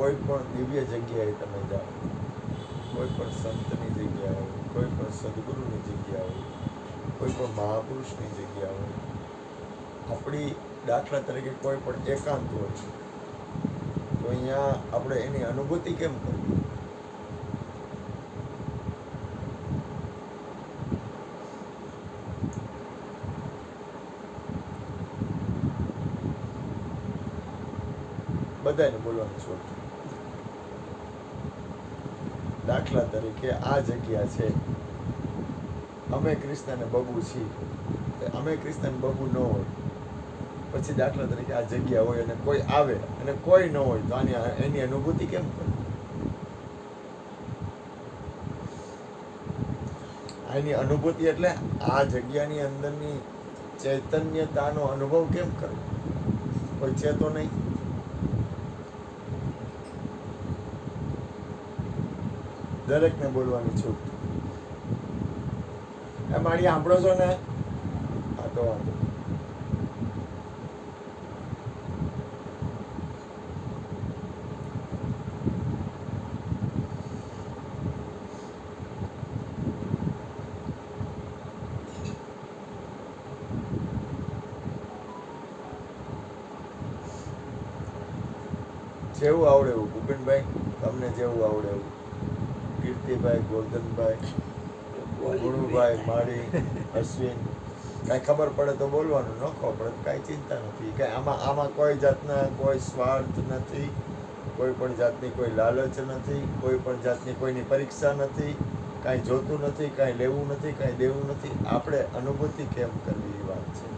કોઈ પણ દિવ્ય જગ્યાએ તમે જાઓ, કોઈ પણ સંતની જગ્યા હોય, કોઈ પણ સદગુરુની જગ્યા હોય, કોઈ પણ મહાપુરુષની જગ્યા હોય, આપણી દાખલા તરીકે કોઈ પણ એકાંત હોય, તો અહીંયા આપણે એની અનુભૂતિ કેમ કરવી? બધાને બોલવાનું છોડ. દાખલા તરીકે આ જગ્યા છે, અમે કૃષ્ણને બબુ છીએ, અમે કૃષ્ણને બબુ ન હોય, પછી દાખલા તરીકે આ જગ્યા હોય અને કોઈ આવે અને કોઈ ન હોય, તો એની અનુભૂતિ કેમ કરવી? આની અનુભૂતિ એટલે આ જગ્યાની અંદરની ચૈતન્યતાનો અનુભવ કેમ કરવો? કોઈ છે તો નહીં. દરેકને બોલવાની છૂટ. એ મારી સાંભળો છો ને? હા તો વાંધો. જેવું આવડે એવું ભૂપેનભાઈ, તમને જેવું આવડે એવું. કીર્તિભાઈ, ગોરધનભાઈ, ગુણુભાઈ, માળી, અશ્વિન, કાંઈ ખબર પડે તો બોલવાનું, ન ખબર પડે તો કાંઈ ચિંતા નથી. કાંઈ આમાં કોઈ જાતના કોઈ સ્વાર્થ નથી, કોઈ પણ જાતની કોઈ લાલચ નથી, કોઈ પણ જાતની કોઈની પરીક્ષા નથી, કાંઈ જોતું નથી, કાંઈ લેવું નથી, કાંઈ દેવું નથી. આપણે અનુભૂતિ કેમ કરવી એ વાત છે.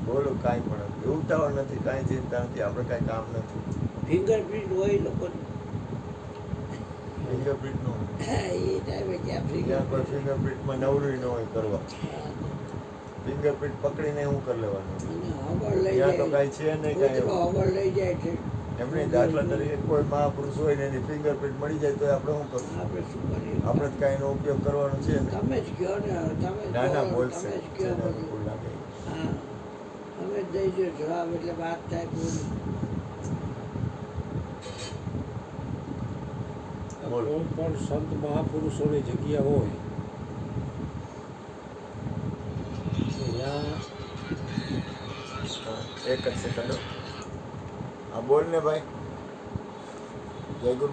બોલો, કાંઈ પણ ઉતાવળ નથી, કાંઈ ચિંતા નથી, આપણે કાંઈ કામ નથી. ફિંગરપ્રિન્ટ હોય લોકો, ફિંગરપ્રિન્ટ નો એ ટાઈમે ત્યાં કોઈ ફિંગરપ્રિન્ટમાં નવરું ન હોય કરવા. ફિંગરપ્રિન્ટ પકડીને શું કરી લેવાનું? ત્યાં તો કાંઈ છે નહીં, કાંઈ ખબર લઈ જાય છે. એમની દાખલા તરીકે કોઈ મહાપુરુષ હોય ને એની ફિંગરપ્રિન્ટ મળી જાય તો આપણે શું કરવું? આપણે શું કરીએ? આપણે જ કાંઈ એનો ઉપયોગ કરવાનો છે ને. તમે જ કહો ને, તમે ના ના બોલશે, તમે જ કહો જેને બધું. અનુકૂળ લાગે. હા, તમે જ દઈ દો જવાબ એટલે વાત થાય પૂરી. કોઈ પણ સંત મહાપુરુષોની જગ્યા હોય ત્યાં એક જ સેકન્ડ. હા બોલ ને ભાઈ. જય ગુરુ.